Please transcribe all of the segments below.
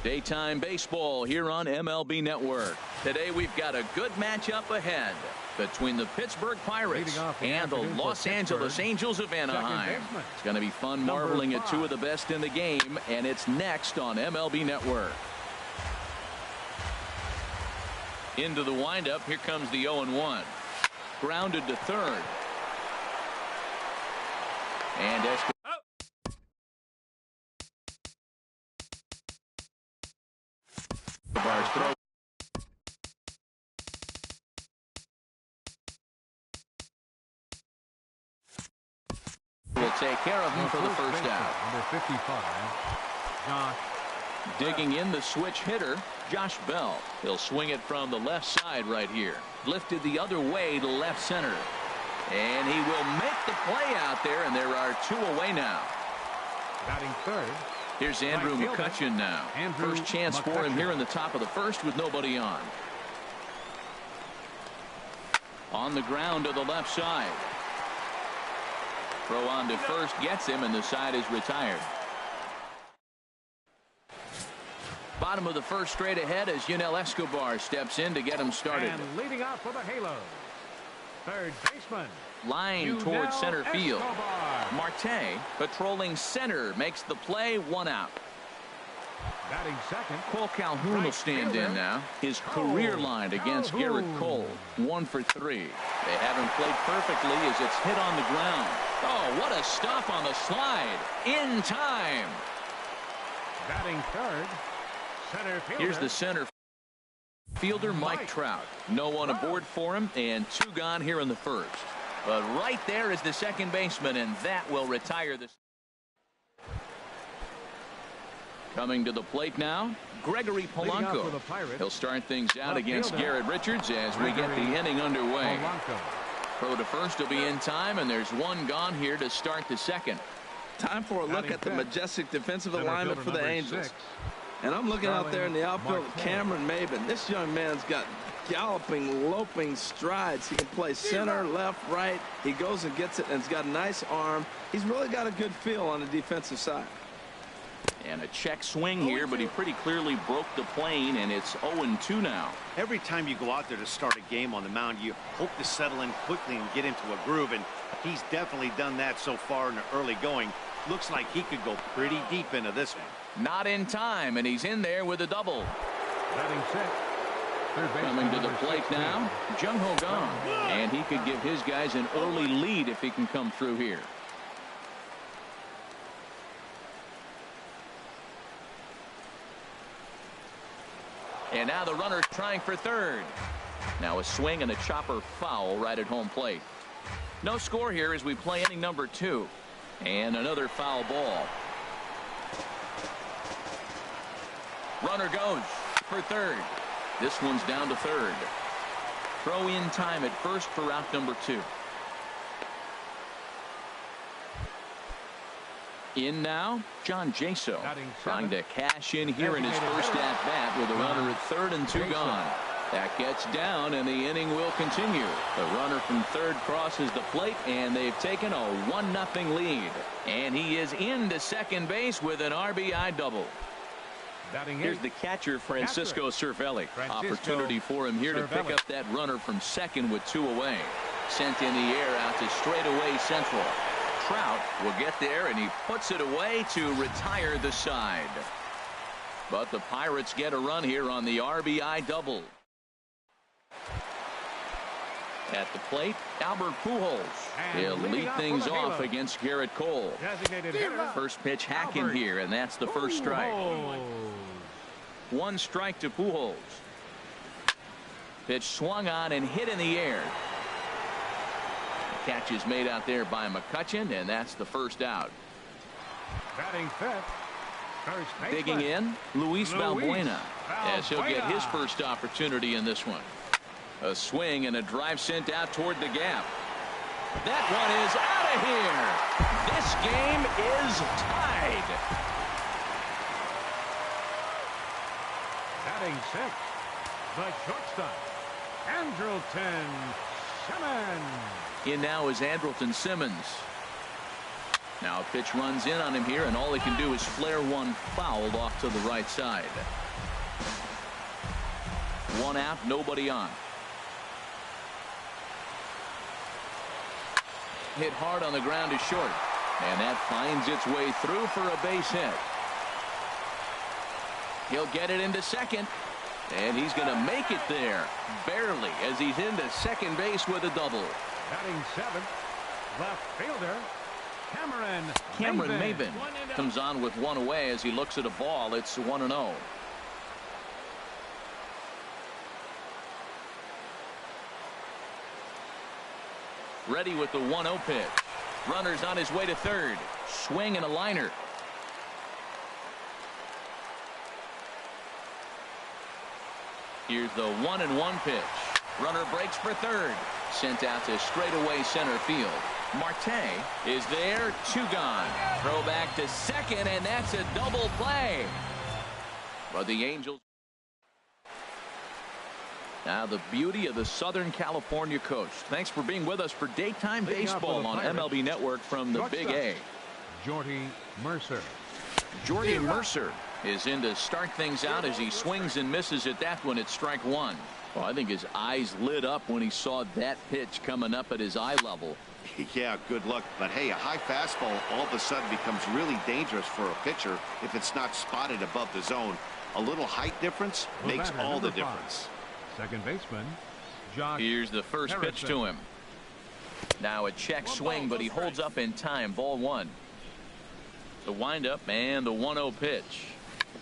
Daytime baseball here on MLB Network. Today we've got a good matchup ahead between the Pittsburgh Pirates and the Los Angeles Angels of Anaheim. It's going to be fun marveling at two of the best in the game, and it's next on MLB Network. Into the windup, here comes the 0-1. Grounded to third. And Escobar's throw. Will take care of him for the first out. Number 55, Josh. Digging in the switch hitter, Josh Bell. He'll swing it from the left side right here. Lifted the other way to left center. And he will make the play out there, and there are two away now. Batting third. Here's Andrew McCutchen now. First chance for him here in the top of the first with nobody on. On the ground to the left side. Throw on to first gets him, and the side is retired. Bottom of the first straight ahead as Yunel Escobar steps in to get him started. And leading off for the Halo, third baseman. Line towards center field. Marte patrolling center makes the play, one out. Batting second. Cole Calhoun will stand in now. His career line against Garrett Cole, 1 for 3. They haven't played perfectly as it's hit on the ground. Oh, what a stop on the slide. In time. Batting third. Center fielder. Here's the center fielder, Mike Trout. No one aboard for him, and two gone here in the first. But right there is the second baseman, and that will retire this. Coming to the plate now, Gregory Polanco. He'll start things out against Garrett Richards as we get the inning underway. Throw to first will be in time, and there's one gone here to start the second. Time for a look at the majestic defensive alignment for the Angels. And I'm looking out there in the outfield with Cameron Maybin. This young man's got galloping, loping strides. He can play center, left, right. He goes and gets it, and he's got a nice arm. He's really got a good feel on the defensive side. And a check swing here, but he pretty clearly broke the plane, and it's 0-2 now. Every time you go out there to start a game on the mound, you hope to settle in quickly and get into a groove, and he's definitely done that so far in the early going. Looks like he could go pretty deep into this one. Not in time, and he's in there with a double. Batting sixth. Coming to the plate now, Jung Ho Kang, and he could give his guys an early lead if he can come through here. And now the runner's trying for third. Now a swing and a chopper foul right at home plate. No score here as we play inning number 2. And another foul ball. Runner goes for third. This one's down to third. Throw in time at first for out number 2. In now, John Jaso trying to cash in here in his first at bat with a runner at third and 2 gone. That gets down, and the inning will continue. The runner from third crosses the plate, and they've taken a 1-0 lead. And he is into second base with an RBI double. Here's the catcher, Francisco Cervelli. Opportunity for him here to pick up that runner from second with 2 away. Sent in the air out to straightaway central. Trout will get there, and he puts it away to retire the side. But the Pirates get a run here on the RBI double. At the plate, Albert Pujols. He'll lead things off against Garrett Cole. First pitch hacking here, and that's the first strike. 1 strike to Pujols. Pitch swung on and hit in the air. Catch is made out there by McCutchen, and that's the first out. Batting fifth. Digging in, Luis Valbuena, as he'll get his first opportunity in this one. A swing and a drive sent out toward the gap. That one is out of here. This game is tied. Batting sixth, the shortstop, Andrelton Simmons. In now is Andrelton Simmons. Now a pitch runs in on him here, and all he can do is flare one foul off to the right side. One out, nobody on. Hit hard on the ground is short, and that finds its way through for a base hit. He'll get it into second, and he's going to make it there barely as he's into second base with a double. Batting seventh, left fielder Cameron Maybin comes on with one away as he looks at a ball. It's 1-0. Ready with the 1-0 pitch. Runner's on his way to third. Swing and a liner. Here's the 1-1 pitch. Runner breaks for third. Sent out to straightaway center field. Marte is there. 2 gone. Throw back to second, and that's a double play. But the Angels. Now the beauty of the Southern California coast. Thanks for being with us for daytime baseball on MLB Network from the Big A. Jordy Mercer. Jordy Mercer is in to start things out as he swings and misses at that one at strike one. Well, I think his eyes lit up when he saw that pitch coming up at his eye level. Yeah, good luck. But hey, a high fastball all of a sudden becomes really dangerous for a pitcher if it's not spotted above the zone. A little height difference makes all the difference. Second baseman, Josh. Here's the first Harrison. pitch to him. Now a check swing, but he holds up in time. Ball one. The windup and the 1-0 pitch.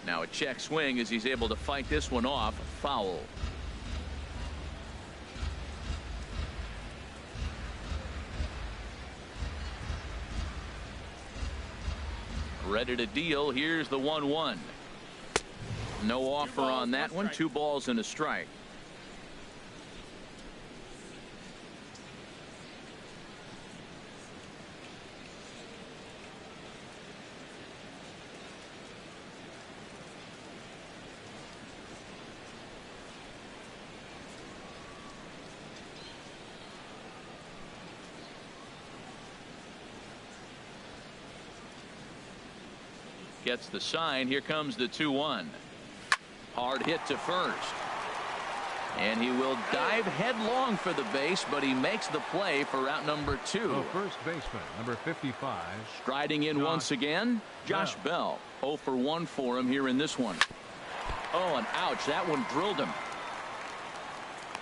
Now a check swing as he's able to fight this one off. Foul. Ready to deal. Here's the 1-1. No offer on that one. 2 balls and a strike. Gets the sign. Here comes the 2-1. Hard hit to first. And he will dive headlong for the base, but he makes the play for out number 2. The first baseman, number 55. Striding in once again, Josh Bell. 0 for 1 for him here in this one. Oh, and ouch, that one drilled him.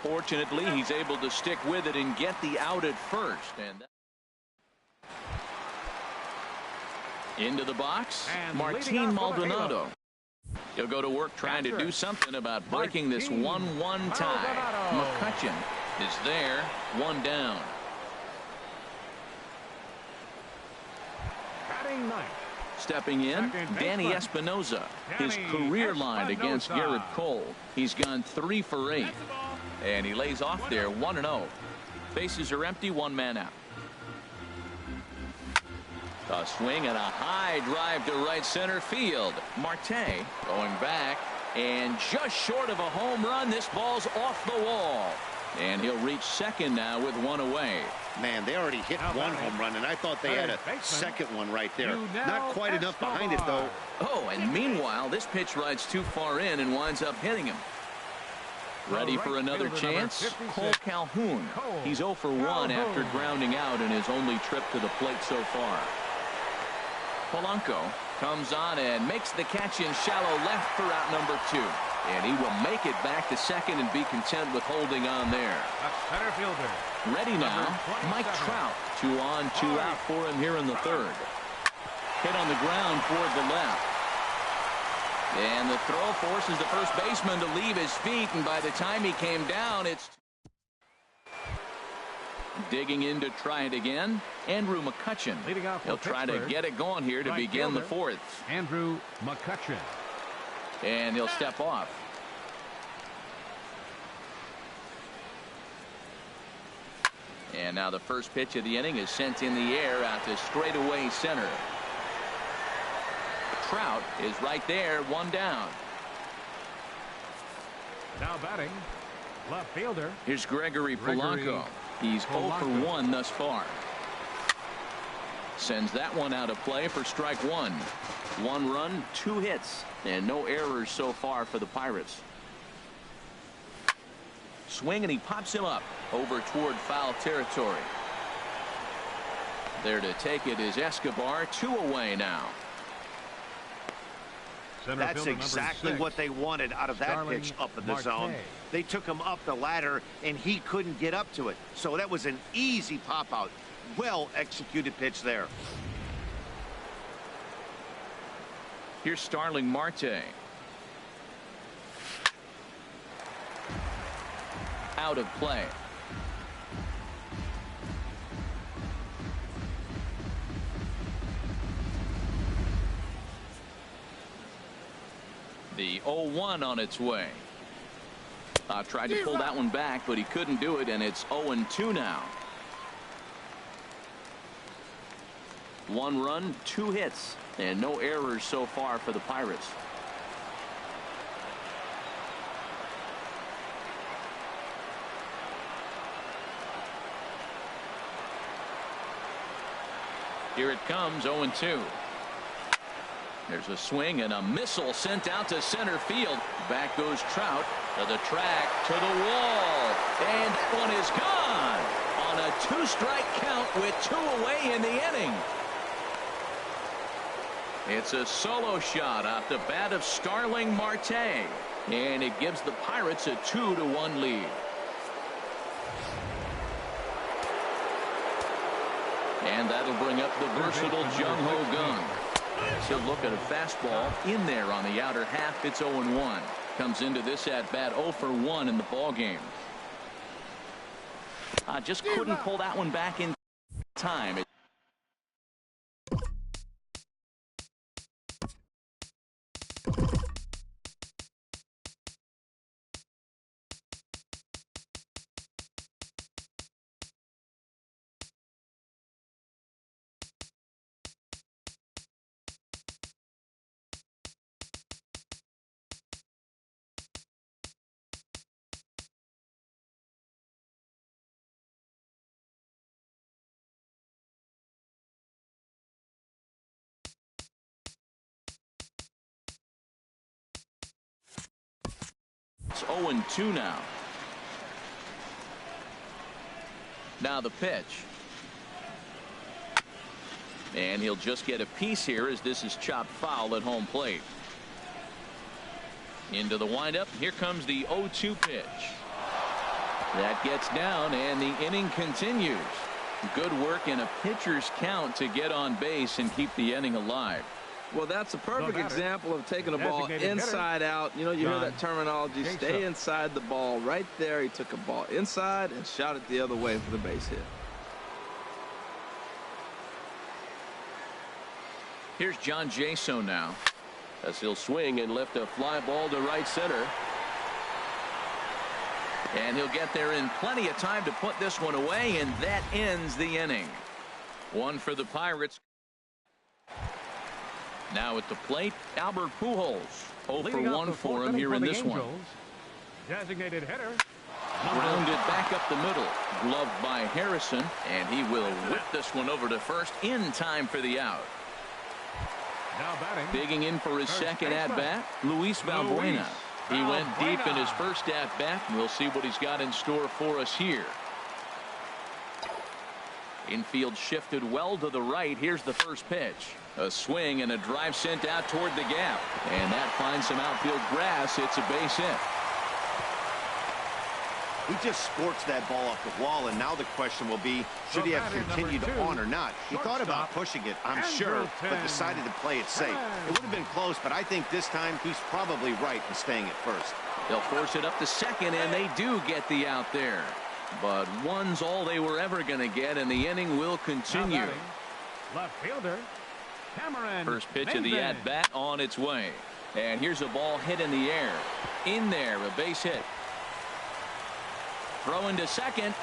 Fortunately, he's able to stick with it and get the out at first. And into the box, and Martin Maldonado. He'll go to work trying to do something about breaking this 1-1 tie. McCutchen is there. 1 down. Batting ninth. Stepping in, Danny Espinosa. His career line against Garrett Cole. He's gone 3 for 8. And he lays off there 1-0. Bases are empty, 1 man out. A swing and a high drive to right center field. Marte going back and just short of a home run. This ball's off the wall. And he'll reach second now with 1 away. Man, they already hit 1 home run, and I thought they had a second one right there. Not quite enough behind it, though. Oh, and meanwhile, this pitch rides too far in and winds up hitting him. Ready for another chance? Cole Calhoun. He's 0 for 1 after grounding out in his only trip to the plate so far. Polanco comes on and makes the catch in shallow left for out number 2. And he will make it back to second and be content with holding on there. A center fielder. Ready now, Mike Trout. 2 on, 2 out for him here in the third. Hit on the ground toward the left. And the throw forces the first baseman to leave his feet, and by the time he came down, it's digging in to try it again. Andrew McCutchen. He'll try to get it going here to begin the 4th. Andrew McCutchen. And he'll step off. And now the first pitch of the inning is sent in the air out to straightaway center. Trout is right there, 1 down. Now batting, left fielder. Here's Gregory Polanco. He's 0 for 1 thus far. Sends that one out of play for strike one. 1 run, 2 hits, and no errors so far for the Pirates. Swing, and he pops him up over toward foul territory. There to take it is Escobar. 2 away now. That's exactly what they wanted out of that pitch up in the zone. They took him up the ladder, and he couldn't get up to it. So that was an easy pop-out. Well-executed pitch there. Here's Starling Marte. Out of play. The 0-1 on its way. Tried to pull that one back, but he couldn't do it, and it's 0-2 now. 1 run, 2 hits, and no errors so far for the Pirates. Here it comes, 0-2. There's a swing and a missile sent out to center field. Back goes Trout to the track, to the wall, and that one is gone on a 2-strike count with 2 away in the inning. It's a solo shot off the bat of Starling Marte, and it gives the Pirates a 2-1 lead. And that'll bring up the versatile Jung Ho Gung. He'll look at a fastball in there on the outer half. It's 0-1. Comes into this at bat 0 for 1 in the ball game. Just couldn't pull that one back in time. It's 0-2 now. Now the pitch. And he'll just get a piece here as this is chopped foul at home plate. Into the windup. Here comes the 0-2 pitch. That gets down, and the inning continues. Good work in a pitcher's count to get on base and keep the inning alive. Well, that's a perfect example of taking a ball inside out. You know, you hear that terminology, stay inside the ball. Right there, he took a ball inside and shot it the other way for the base hit. Here's John Jaso now, as he'll swing and lift a fly ball to right center. And he'll get there in plenty of time to put this one away, and that ends the inning. 1 for the Pirates. Now at the plate, Albert Pujols. 0 for 1 for him here in this one. Designated hitter. Grounded back up the middle. Gloved by Harrison, and he will whip this one over to first in time for the out. Now batting. Digging in for his second at-bat, Luis Valbuena. He went deep in his first at-bat. We'll see what he's got in store for us here. Infield shifted well to the right. Here's the first pitch. A swing and a drive sent out toward the gap. And that finds some outfield grass. It's a base hit. He just scorched that ball off the wall, and now the question will be, should he have continued on or not? He thought about pushing it, I'm sure, but decided to play it safe. It would have been close, but I think this time he's probably right in staying at first. They'll force it up to second, and they do get the out there. But one's all they were ever going to get, and the inning will continue. Left fielder, Cameron. First pitch of the at-bat on its way. And here's a ball hit in the air. In there, a base hit. Throw into second.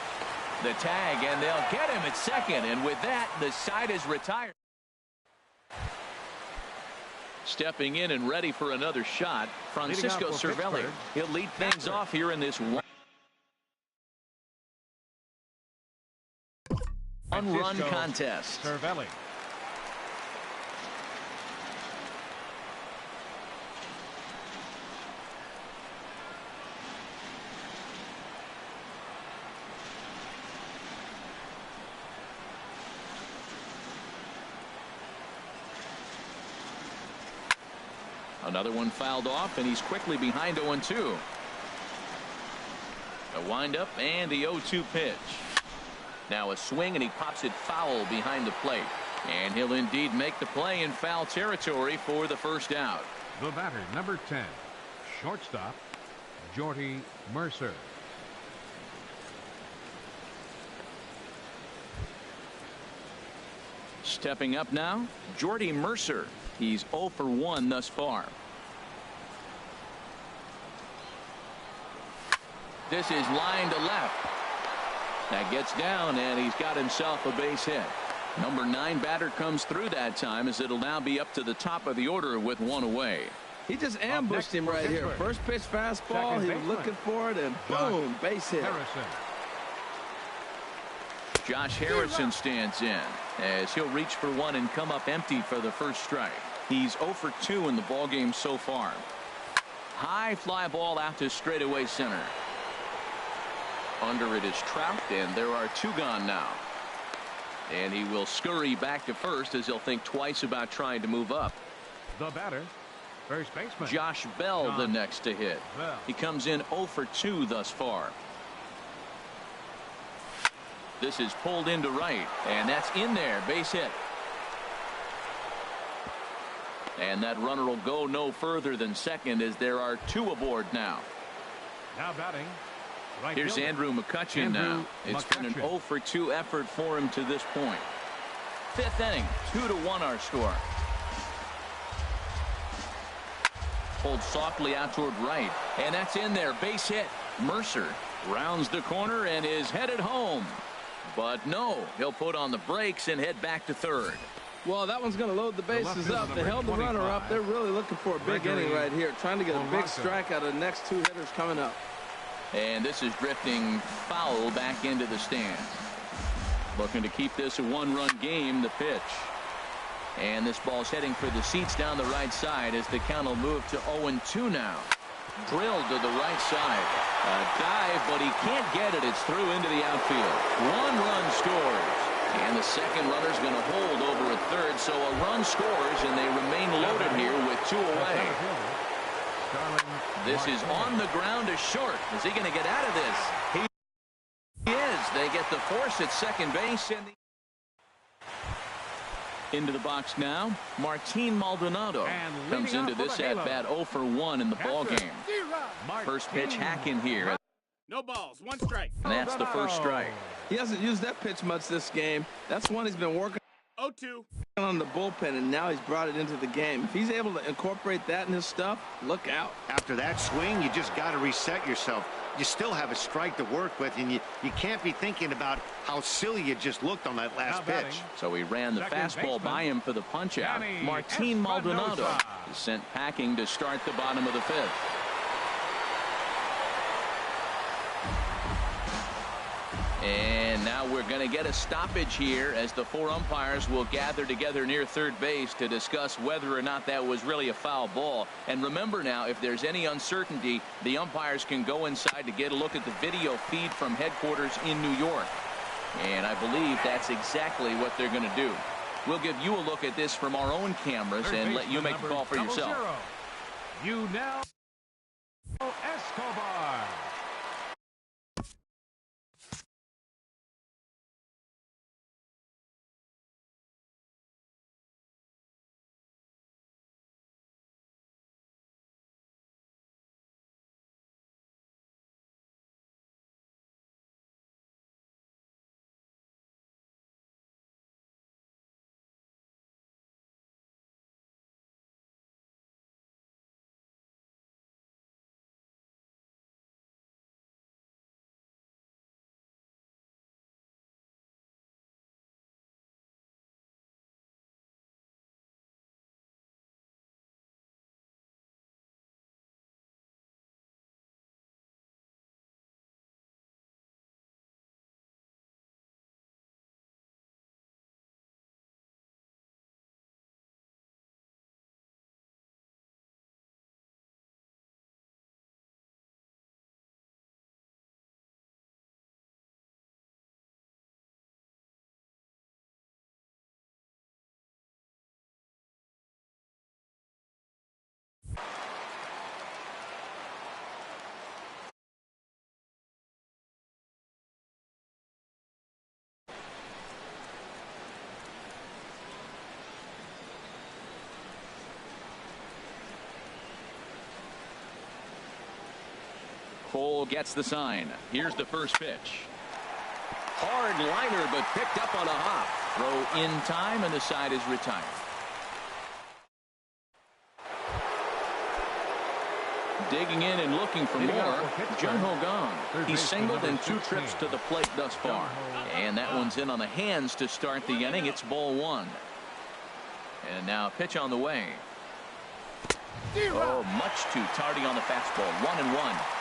The tag, and they'll get him at second. And with that, the side is retired. Stepping in and ready for another shot, Francisco Cervelli. He'll lead things off here in this one-run contest. Cervelli. Another one fouled off, and he's quickly behind 0-2. A windup and the 0-2 pitch. Now a swing, and he pops it foul behind the plate. And he'll indeed make the play in foul territory for the first out. The batter, number 10, shortstop, Jordy Mercer. Stepping up now, Jordy Mercer. He's 0 for 1 thus far. This is line to left. That gets down, and he's got himself a base hit. Number 9 batter comes through that time, as it'll now be up to the top of the order with one away. He just ambushed him right here. First pitch fastball. He was looking for it, and boom, base hit. Josh Harrison stands in as he'll reach for one and come up empty for the first strike. He's 0 for 2 in the ballgame so far. High fly ball out to straightaway center. Under it is Trout, and there are 2 gone now. And he will scurry back to first as he'll think twice about trying to move up. The batter, first baseman Josh Bell, the next to hit. He comes in 0 for 2 thus far. This is pulled into right, and that's in there. Base hit. And that runner will go no further than second, as there are 2 aboard now. Now batting. Right Here's fielder. Andrew McCutchen now. It's been an 0 for 2 effort for him to this point. 5th inning, 2-1 our score. Pulled softly out toward right, and that's in there. Base hit. Mercer rounds the corner and is headed home. But no, he'll put on the brakes and head back to third. Well, that one's going to load the bases up. They held the runner up. They're really looking for a big inning right here, trying to get a big strike out of the next 2 hitters coming up. And this is drifting foul back into the stands. Looking to keep this a 1-run game. The pitch. And this ball's heading for the seats down the right side as the count will move to 0-2 now. Drilled to the right side. A dive, but he can't get it. It's through into the outfield. 1 run scores. And the second runner's going to hold over at third. So a run scores, and they remain loaded here with 2 away. This is on the ground to short. Is he going to get out of this? He is. They get the force at second base. And into the box now, Martin Maldonado comes into this at-bat 0 for 1 in the ballgame. First pitch hack in here. No balls, 1 strike. And that's the first strike. He hasn't used that pitch much this game. That's one he's been working 0-2 on the bullpen, and now he's brought it into the game. If he's able to incorporate that in his stuff, look out. After that swing, you just got to reset yourself. You still have a strike to work with, and you can't be thinking about how silly you just looked on that last pitch. So he ran the fastball by him for the punch out. Martin Maldonado is sent packing to start the bottom of the 5th. And now we're going to get a stoppage here as the 4 umpires will gather together near third base to discuss whether or not that was really a foul ball. And remember now, if there's any uncertainty, the umpires can go inside to get a look at the video feed from headquarters in New York. And I believe that's exactly what they're going to do. We'll give you a look at this from our own cameras and let you make the call for yourself. You now Escobar. Cole gets the sign. Here's the first pitch. Hard liner, but picked up on a hop. Throw in time, and the side is retired. Digging in and looking for more, Jung-Ho Kang. He's singled in 2 trips to the plate thus far. And that one's in on the hands to start the inning. It's ball 1. And now a pitch on the way. Oh, much too tardy on the fastball. 1-1.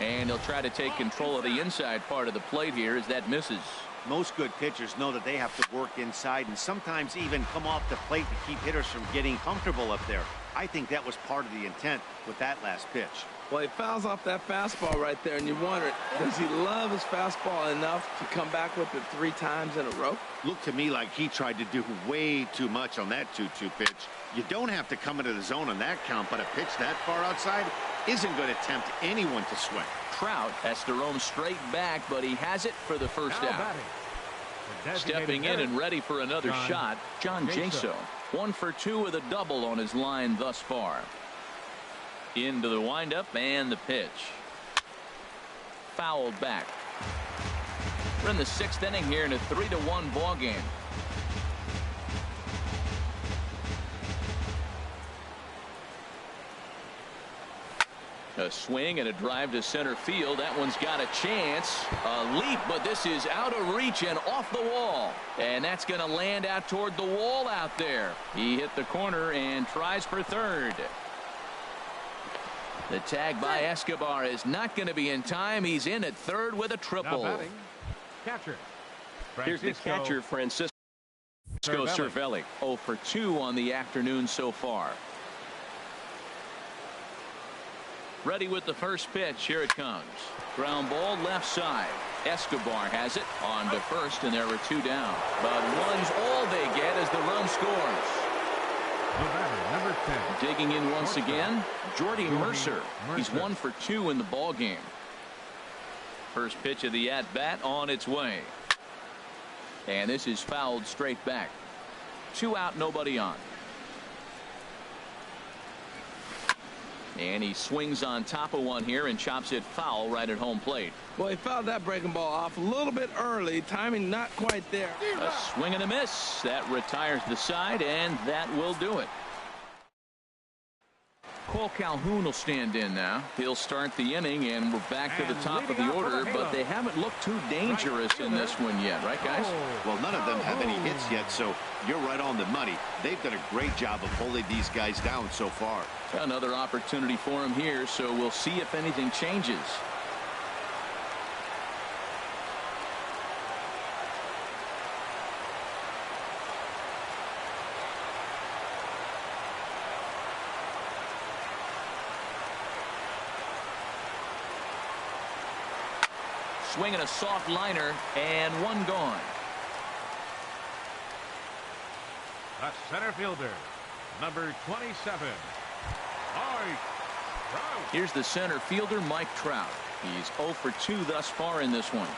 And he'll try to take control of the inside part of the plate here as that misses. Most good pitchers know that they have to work inside and sometimes even come off the plate to keep hitters from getting comfortable up there. I think that was part of the intent with that last pitch. Well, he fouls off that fastball right there, and you wonder, does he love his fastball enough to come back with it 3 times in a row? Looked to me like he tried to do way too much on that 2-2 pitch. You don't have to come into the zone on that count, but a pitch that far outside isn't going to tempt anyone to swing. Trout has to roam straight back, but he has it for the first out. Stepping in and ready for another shot, John Jaso. 1 for 2 with a double on his line thus far. Into the windup and the pitch. Fouled back. We're in the 6th inning here in a 3-1 ball game. A swing and a drive to center field. That one's got a chance. A leap, but this is out of reach and off the wall. And that's going to land out toward the wall out there. He hit the corner and tries for third. The tag by Escobar is not going to be in time. He's in at third with a triple. Catcher. Here's the catcher, Francisco Cervelli. 0 for 2 on the afternoon so far. Ready with the first pitch. Here it comes. Ground ball left side. Escobar has it on to first, and there were 2 down. But one's all they get as the run scores. Number 10. Digging in once again, Jordy Mercer. He's 1 for 2 in the ball game. First pitch of the at-bat on its way. And this is fouled straight back. 2 out, nobody on. And he swings on top of one here and chops it foul right at home plate. Well, he fouled that breaking ball off a little bit early. Timing not quite there. A swing and a miss. That retires the side, and that will do it. Cole Calhoun will stand in now. He'll start the inning, and we're back to the top of the order, but they haven't looked too dangerous in this one yet, right, guys? Well, none of them have any hits yet, so you're right on the money. They've done a great job of holding these guys down so far. Another opportunity for him here, so we'll see if anything changes. Swinging a soft liner, and one gone. The center fielder, number 27, Mike Trout. Here's the center fielder, Mike Trout. He's 0 for 2 thus far in this one.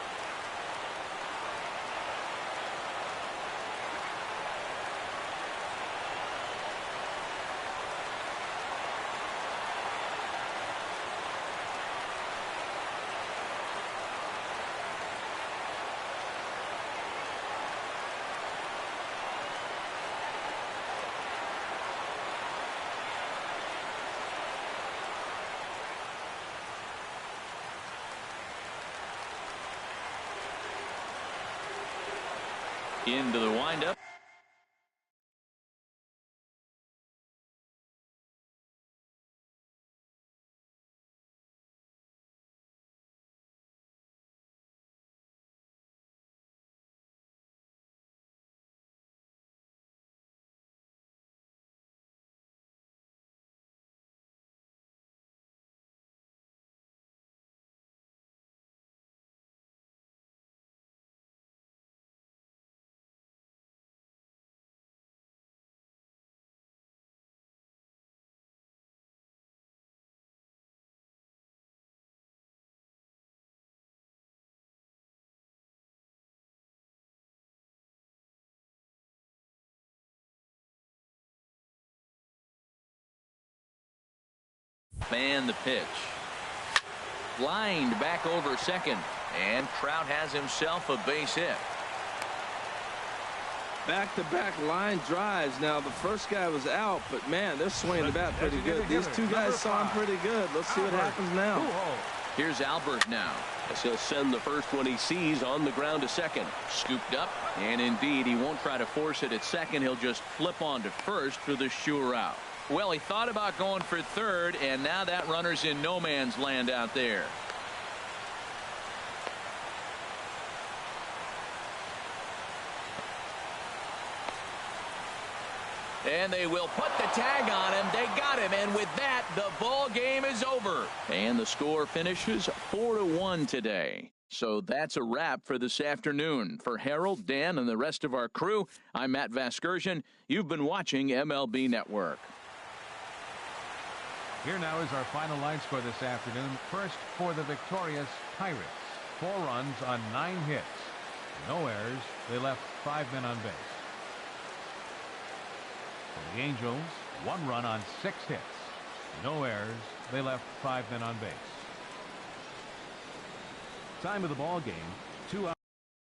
Into the windup. And the pitch. Lined back over second. And Trout has himself a base hit. Back-to-back line drives. Now, the first guy was out, but, man, they're swinging the bat pretty good. These two guys saw him pretty good. Let's see what happens now. Here's Albert now. As he'll send the first one he sees on the ground to second. Scooped up, and indeed, he won't try to force it at second. He'll just flip on to first for the sure out. Well, he thought about going for third, and now that runner's in no man's land out there. And they will put the tag on him. They got him, and with that, the ball game is over. And the score finishes 4-1 today. So that's a wrap for this afternoon. For Harold, Dan, and the rest of our crew, I'm Matt Vasgersian. You've been watching MLB Network. Here now is our final line score this afternoon. First for the victorious Pirates. 4 runs on 9 hits. No errors. They left 5 men on base. For the Angels, 1 run on 6 hits. No errors. They left 5 men on base. Time of the ball game, 2 hours.